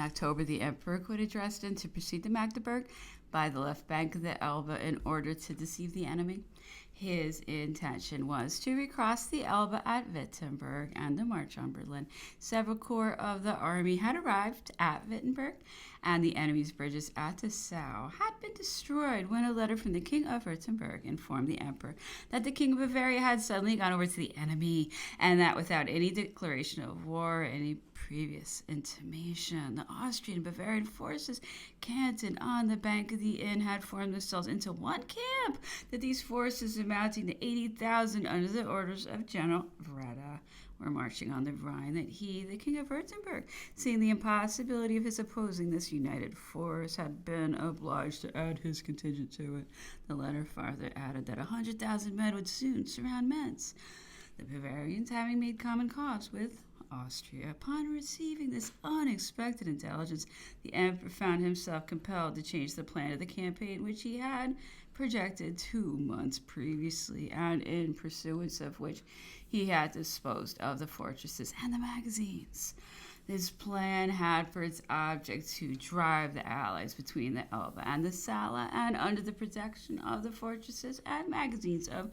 October, the emperor quitted Dresden to proceed to Magdeburg by the left bank of the Elbe in order to deceive the enemy. His intention was to recross the Elbe at Wittenberg and to march on Berlin. Several corps of the army had arrived at Wittenberg, and the enemy's bridges at Dessau had been destroyed when a letter from the King of Württemberg informed the emperor that the King of Bavaria had suddenly gone over to the enemy, and that without any declaration of war or any previous intimation, the Austrian and Bavarian forces cantoned on the bank of the Inn had formed themselves into one camp, that these forces amounting to 80,000 under the orders of General Wrede were marching on the Rhine, that he, the King of Württemberg, seeing the impossibility of his opposing this united force, had been obliged to add his contingent to it. The letter farther added that 100,000 men would soon surround Mainz. The Bavarians, having made common cause with Austria, upon receiving this unexpected intelligence, the emperor found himself compelled to change the plan of the campaign which he had projected 2 months previously, and in pursuance of which he had disposed of the fortresses and the magazines. This plan had for its object to drive the Allies between the Elbe and the Saale, and under the protection of the fortresses and magazines of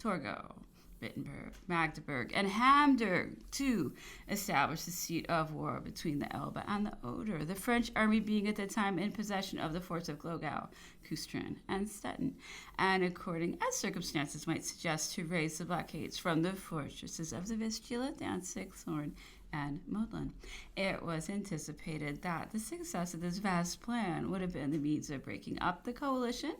Torgau, Wittenberg, Magdeburg, and Hamburg to establish the seat of war between the Elbe and the Oder, the French army being at that time in possession of the forts of Glogau, Kustrin, and Stettin, and according as circumstances might suggest, to raise the blockades from the fortresses of the Vistula, Danzig, Thorn, and Modlin. It was anticipated that the success of this vast plan would have been the means of breaking up the coalition,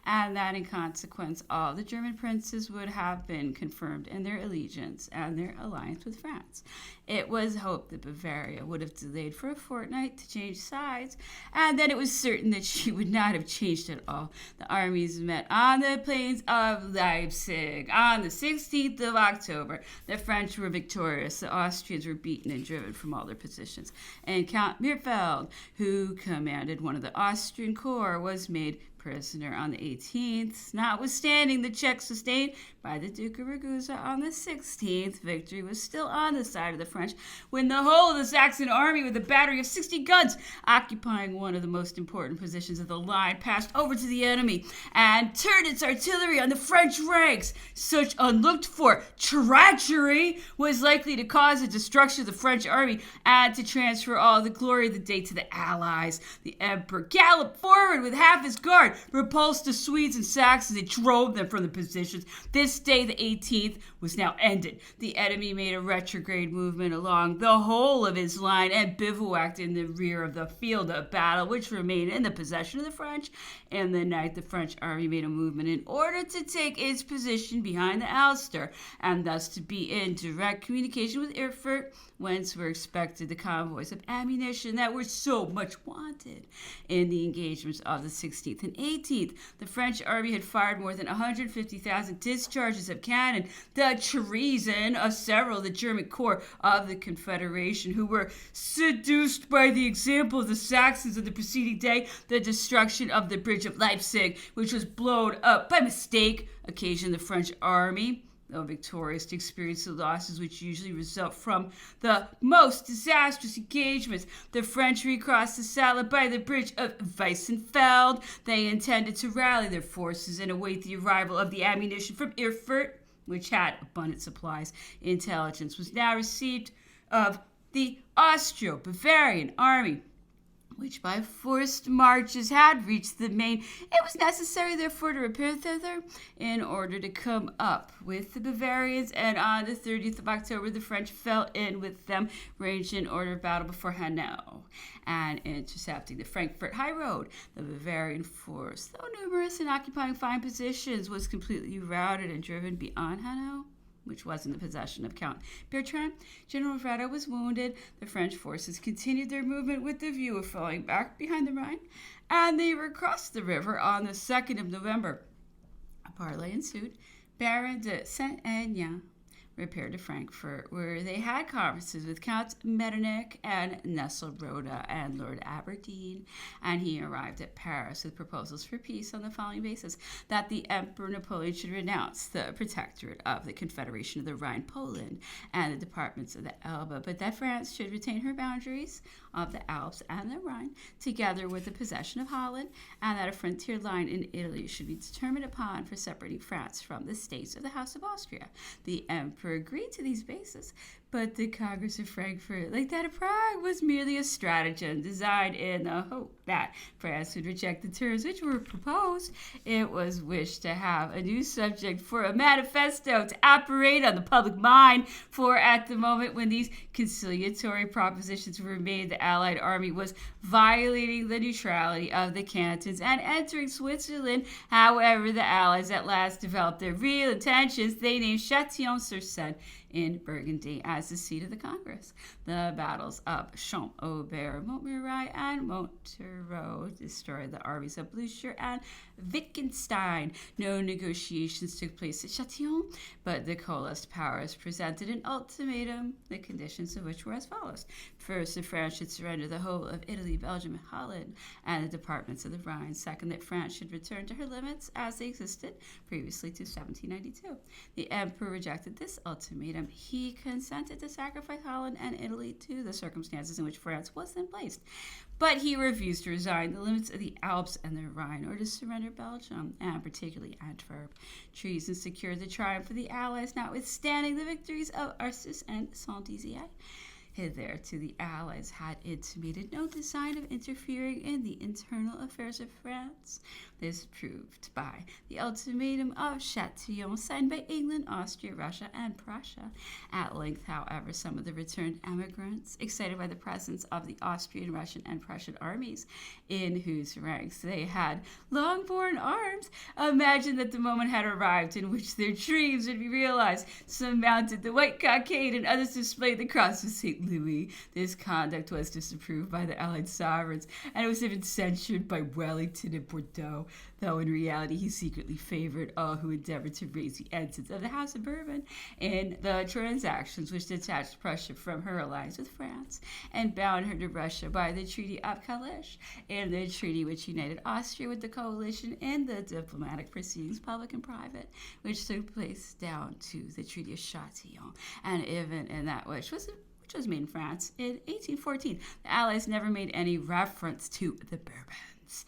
and that in consequence all the German princes would have been confirmed in their allegiance and their alliance with France. It was hoped that Bavaria would have delayed for a fortnight to change sides, and then it was certain that she would not have changed at all. The armies met on the plains of Leipzig on the 16th of October. The French were victorious. The Austrians were beaten and driven from all their positions, and Count Mirfeld, who commanded one of the Austrian corps, was made prisoner on the 18th. Notwithstanding the check sustained by the Duke of Ragusa on the 16th, victory was still on the side of the French when the whole of the Saxon army, with a battery of 60 guns occupying one of the most important positions of the line, passed over to the enemy and turned its artillery on the French ranks. Such unlooked-for treachery was likely to cause the destruction of the French army and to transfer all the glory of the day to the Allies. The emperor galloped forward with half his guard, repulsed the Swedes and Saxons, and drove them from the positions. This day, the 18th, was now ended. The enemy made a retrograde movement along the whole of his line and bivouacked in the rear of the field of battle, which remained in the possession of the French. In the night, the French army made a movement in order to take its position behind the Alster, and thus to be in direct communication with Erfurt, whence were expected the convoys of ammunition that were so much wanted. In the engagements of the 16th and 18th, the French army had fired more than 150,000 discharges of cannon. The treason of several of the German corps of the Confederation, who were seduced by the example of the Saxons of the preceding day, the destruction of the bridge of Leipzig, which was blown up by mistake, occasioned the French army, though victorious, to experience the losses which usually result from the most disastrous engagements. The French recrossed the Saale by the bridge of Weissenfeld. They intended to rally their forces and await the arrival of the ammunition from Erfurt, which had abundant supplies. Intelligence was now received of the Austro-Bavarian army, which by forced marches had reached the Main. It was necessary, therefore, to repair thither in order to come up with the Bavarians, and on the 30th of October the French fell in with them, ranged in order of battle before Hanau, and intercepting the Frankfurt high road. The Bavarian force, though numerous and occupying fine positions, was completely routed and driven beyond Hanau, which was in the possession of Count Bertrand. General Wrede was wounded. The French forces continued their movement with the view of falling back behind the Rhine, and they recrossed the river on the 2nd of November. A parley ensued. Baron de Saint-Aignan repaired to Frankfurt, where they had conferences with Count Metternich and Nesselrode and Lord Aberdeen, and he arrived at Paris with proposals for peace on the following basis: that the Emperor Napoleon should renounce the protectorate of the Confederation of the Rhine-Poland and the departments of the Elbe, but that France should retain her boundaries of the Alps and the Rhine, together with the possession of Holland, and that a frontier line in Italy should be determined upon for separating France from the states of the House of Austria. The Emperor agreed to these bases, but the Congress of Frankfurt, like that of Prague, was merely a stratagem designed in the hope that France would reject the terms which were proposed. It was wished to have a new subject for a manifesto to operate on the public mind, for at the moment when these conciliatory propositions were made, the Allied army was violating the neutrality of the cantons and entering Switzerland. However, the Allies at last developed their real intentions. They named Châtillon-sur-Seine in Burgundy as the seat of the Congress. The battles of Champs-Aubert, Montmirail, and Montereau destroyed the armies of Blücher and Wittgenstein. No negotiations took place at Châtillon, but the coalesced powers presented an ultimatum, the conditions of which were as follows. First, that France should surrender the whole of Italy, Belgium, and Holland, and the departments of the Rhine. Second, that France should return to her limits as they existed previously to 1792. The Emperor rejected this ultimatum. He consented to sacrifice Holland and Italy to the circumstances in which France was then placed, but he refused to resign the limits of the Alps and the Rhine, or to surrender Belgium, and particularly Antwerp. Treason secured the triumph for the Allies, notwithstanding the victories of Arcis and Saint-Dizier. Hitherto, the Allies had intimated no design of interfering in the internal affairs of France. This proved by the ultimatum of Châtillon signed by England, Austria, Russia, and Prussia. At length, however, some of the returned emigrants, excited by the presence of the Austrian, Russian, and Prussian armies, in whose ranks they had long borne arms, imagined that the moment had arrived in which their dreams would be realized. Some mounted the white cockade, and others displayed the cross of St. Louis. This conduct was disapproved by the Allied sovereigns, and it was even censured by Wellington and Bordeaux, though in reality he secretly favored all who endeavored to raise the ensigns of the House of Bourbon in the transactions which detached Prussia from her alliance with France and bound her to Russia by the Treaty of Calais, and the treaty which united Austria with the coalition in the diplomatic proceedings, public and private, which took place down to the Treaty of Châtillon, and even in that which was made in France in 1814. The Allies never made any reference to the Bourbons.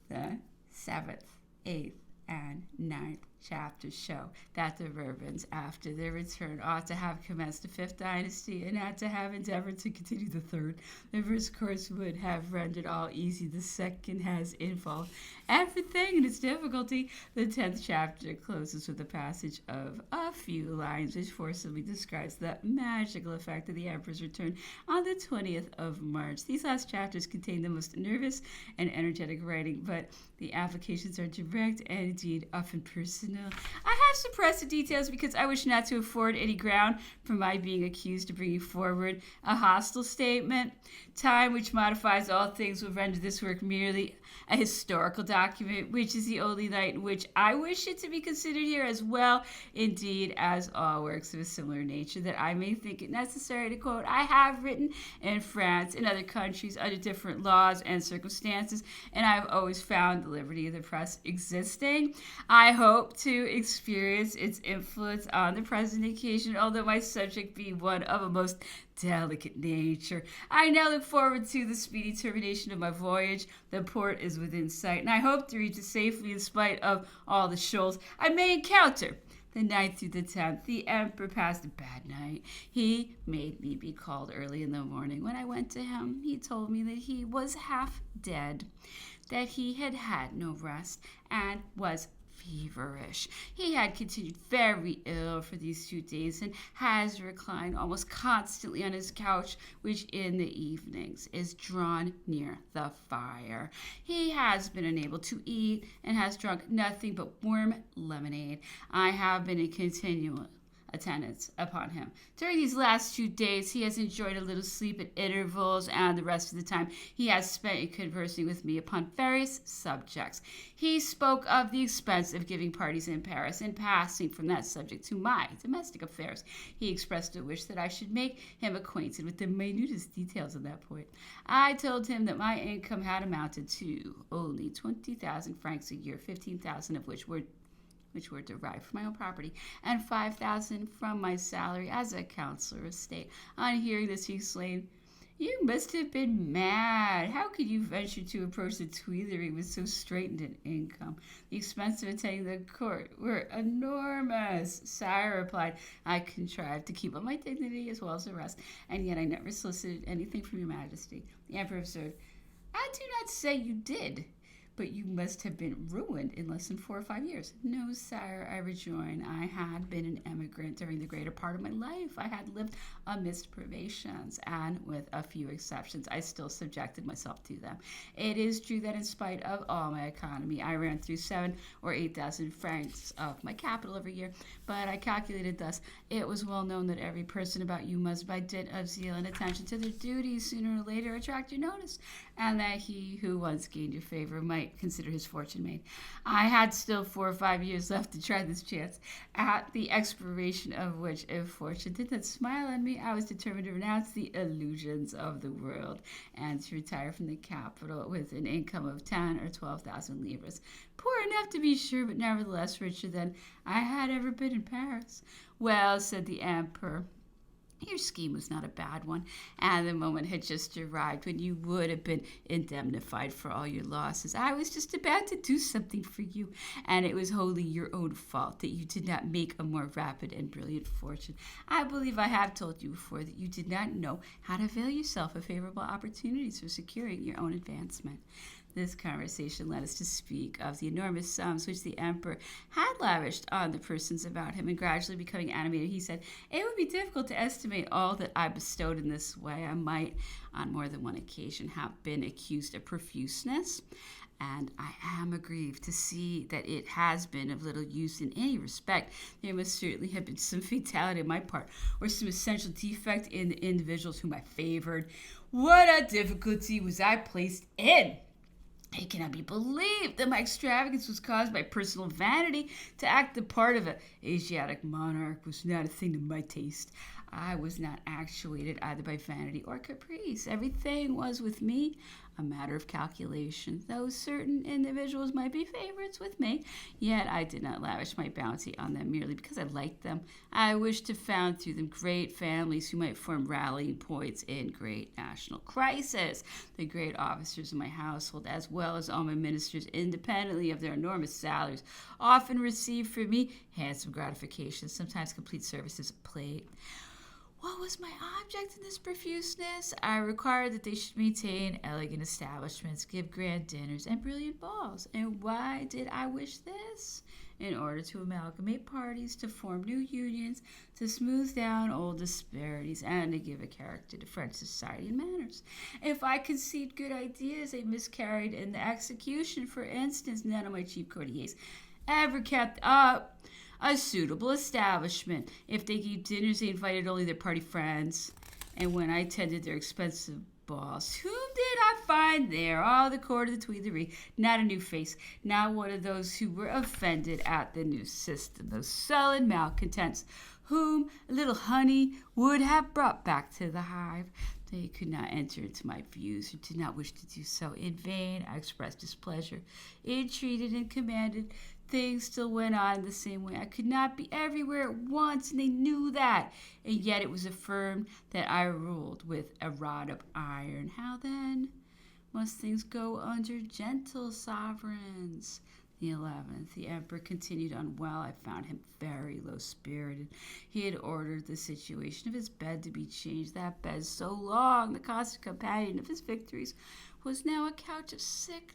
The 7th, 8th, and 9th chapters show that the Bourbons, after their return, ought to have commenced the 5th dynasty and ought to have endeavored to continue the 3rd. The first course would have rendered all easy. The second has involved everything in its difficulty. The 10th chapter closes with a passage of a few lines which forcibly describes the magical effect of the Emperor's return on the 20th of March. These last chapters contain the most nervous and energetic writing, but the applications are direct and indeed often personal. I have suppressed the details because I wish not to afford any ground for my being accused of bringing forward a hostile statement. Time, which modifies all things, will render this work merely a historical document, which is the only light in which I wish it to be considered here, as well, indeed, as all works of a similar nature that I may think it necessary to quote. I have written in France and other countries under different laws and circumstances, and I have always found the liberty of the press existing. I hope to experience its influence on the present occasion, although my subject be one of a most delicate nature. I now look forward to the speedy termination of my voyage. The port is within sight, and I hope to reach it safely in spite of all the shoals I may encounter. The 9th through the 10th, the Emperor passed a bad night. He made me be called early in the morning. When I went to him, he told me that he was half dead, that he had had no rest, and was feverish. He had continued very ill for these 2 days and has reclined almost constantly on his couch, which in the evenings is drawn near the fire. He has been unable to eat and has drunk nothing but warm lemonade. I have been in continual attendance upon him. During these last 2 days, he has enjoyed a little sleep at intervals, and the rest of the time he has spent in conversing with me upon various subjects. He spoke of the expense of giving parties in Paris, and passing from that subject to my domestic affairs, he expressed a wish that I should make him acquainted with the minutest details on that point. I told him that my income had amounted to only 20,000 francs a year, 15,000 of which were derived from my own property, and 5,000 from my salary as a counselor of state. On hearing this, he exclaimed, "You must have been mad. How could you venture to approach the Tuileries with so straitened an income? The expense of attending the court were enormous." "Sire," replied, "I contrived to keep up my dignity as well as the rest, and yet I never solicited anything from your majesty." The emperor observed, "I do not say you did, but you must have been ruined in less than 4 or 5 years." "No, sire," I rejoined, "I had been an emigrant during the greater part of my life. I had lived amidst privations, and with a few exceptions, I still subjected myself to them. It is true that in spite of all my economy, I ran through 7,000 or 8,000 francs of my capital every year, but I calculated thus: it was well known that every person about you must, by dint of zeal and attention to their duties, sooner or later attract your notice, and that he who once gained your favor might consider his fortune made. I had still 4 or 5 years left to try this chance, at the expiration of which, if fortune did not smile on me, I was determined to renounce the illusions of the world, and to retire from the capital with an income of 10 or 12,000 livres. Poor enough, to be sure, but nevertheless richer than I had ever been in Paris." "Well," said the emperor, "your scheme was not a bad one, and the moment had just arrived when you would have been indemnified for all your losses. I was just about to do something for you, and it was wholly your own fault that you did not make a more rapid and brilliant fortune. I believe I have told you before that you did not know how to avail yourself of favorable opportunities for securing your own advancement." This conversation led us to speak of the enormous sums which the emperor had lavished on the persons about him, and gradually becoming animated, he said, "It would be difficult to estimate all that I bestowed in this way. I might, on more than one occasion, have been accused of profuseness, and I am aggrieved to see that it has been of little use in any respect. There must certainly have been some fatality on my part, or some essential defect in the individuals whom I favored. What a difficulty was I placed in! It cannot be believed that my extravagance was caused by personal vanity. To act the part of an Asiatic monarch was not a thing to my taste. I was not actuated either by vanity or caprice. Everything was with me a matter of calculation. Though certain individuals might be favorites with me, yet I did not lavish my bounty on them merely because I liked them. I wished to found through them great families who might form rallying points in great national crisis. The great officers of my household, as well as all my ministers, independently of their enormous salaries, often received from me handsome gratifications, sometimes complete services of plate. What was my object in this profuseness? I required that they should maintain elegant establishments, give grand dinners, and brilliant balls. And why did I wish this? In order to amalgamate parties, to form new unions, to smooth down old disparities, and to give a character to French society and manners. If I conceived good ideas, they miscarried in the execution. For instance, none of my chief courtiers ever kept up a suitable establishment. If they gave dinners, they invited only their party friends. And when I attended their expensive balls, whom did I find there? All the court of the Tuileries. Not a new face. Not one of those who were offended at the new system. Those sullen malcontents whom a little honey would have brought back to the hive. They could not enter into my views, or did not wish to do so. In vain I expressed displeasure, entreated, and commanded. Things still went on the same way. I could not be everywhere at once, and they knew that. And yet it was affirmed that I ruled with a rod of iron. How then must things go under gentle sovereigns? The 11th, the emperor continued unwell. I found him very low-spirited. He had ordered the situation of his bed to be changed. That bed, so long the constant companion of his victories, was now a couch of sickness.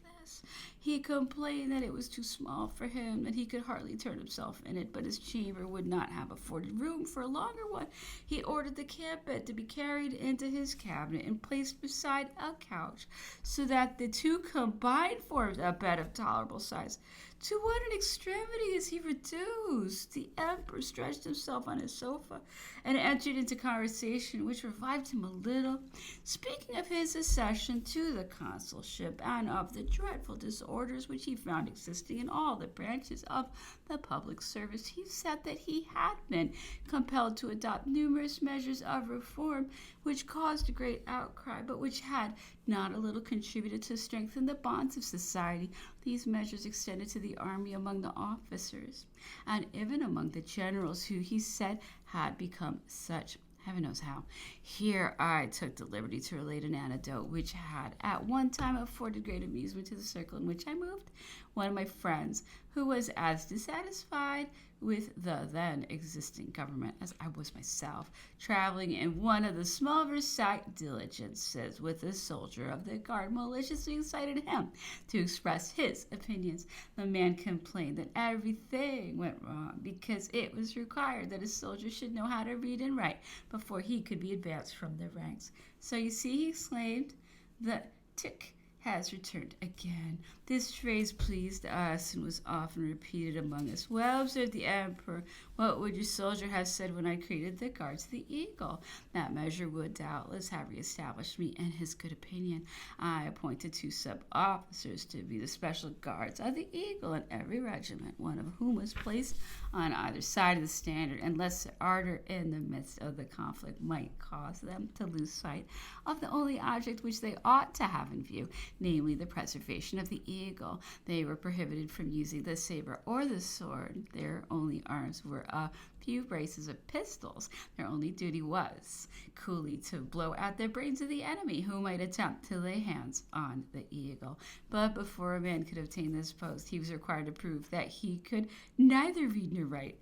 He complained that it was too small for him, that he could hardly turn himself in it, but his chamber would not have afforded room for a longer one. He ordered the camp bed to be carried into his cabinet and placed beside a couch, so that the two combined formed a bed of tolerable size. To what an extremity is he reduced! The emperor stretched himself on his sofa and entered into conversation, which revived him a little. Speaking of his accession to the consulship and of the dreadful disorders which he found existing in all the branches of the public service, he said that he had been compelled to adopt numerous measures of reform which caused a great outcry, but which had not a little contributed to strengthen the bonds of society. These measures extended to the army among the officers, and even among the generals, who he said had become such, heaven knows how. Here I took the liberty to relate an anecdote which had at one time afforded great amusement to the circle in which I moved. One of my friends, who was as dissatisfied with the then existing government as I was myself, traveling in one of the small Versailles diligences with a soldier of the guard, maliciously incited him to express his opinions. The man complained that everything went wrong because it was required that a soldier should know how to read and write before he could be advanced from the ranks. So you see, he exclaimed, the tick has returned again. This phrase pleased us and was often repeated among us. Well, observed the emperor, what would your soldier have said when I created the guards of the eagle? That measure would doubtless have reestablished me in his good opinion. I appointed 2 sub-officers to be the special guards of the eagle in every regiment, one of whom was placed on either side of the standard, unless their ardor in the midst of the conflict might cause them to lose sight of the only object which they ought to have in view, namely the preservation of the eagle. They were prohibited from using the saber or the sword. Their only arms were a few braces of pistols. Their only duty was coolly to blow out the brains of the enemy who might attempt to lay hands on the eagle. But before a man could obtain this post, he was required to prove that he could neither read nor write.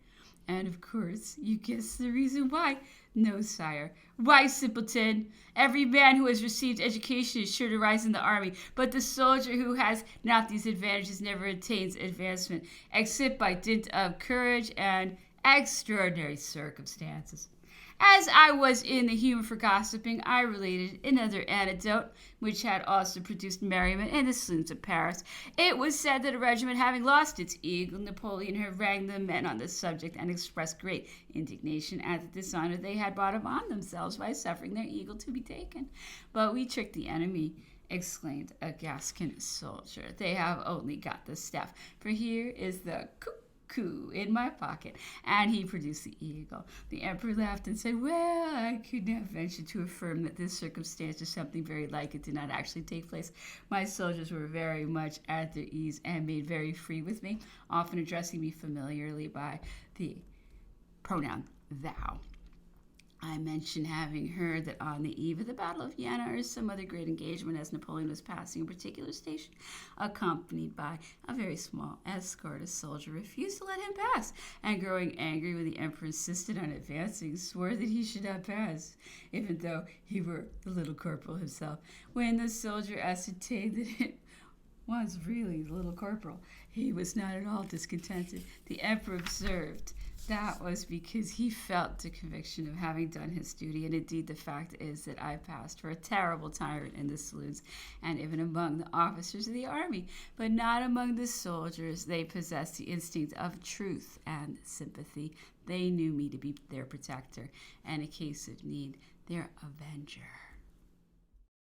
And of course, you guess the reason why. No, sire. Why, simpleton? Every man who has received education is sure to rise in the army, but the soldier who has not these advantages never attains advancement, except by dint of courage and extraordinary circumstances. As I was in the humor for gossiping, I related another anecdote, which had also produced merriment in the saloons of Paris. It was said that a regiment having lost its eagle, Napoleon harangued the men on the subject and expressed great indignation at the dishonor they had brought upon themselves by suffering their eagle to be taken. But we tricked the enemy, exclaimed a Gascon soldier. They have only got the staff, for here is the coup in my pocket, and he produced the eagle. The emperor laughed and said, well, I could not venture to affirm that this circumstance or something very like it did not actually take place. My soldiers were very much at their ease and made very free with me, often addressing me familiarly by the pronoun thou. I mentioned having heard that on the eve of the Battle of Vienna or some other great engagement, as Napoleon was passing a particular station, accompanied by a very small escort, a soldier refused to let him pass, and growing angry when the emperor insisted on advancing, swore that he should not pass, even though he were the little corporal himself. When the soldier ascertained that it was really the little corporal, he was not at all discontented. The emperor observed that was because he felt the conviction of having done his duty, and indeed the fact is that I passed for a terrible tyrant in the saloons, and even among the officers of the army, but not among the soldiers. They possessed the instinct of truth and sympathy. They knew me to be their protector, and in case of need, their avenger.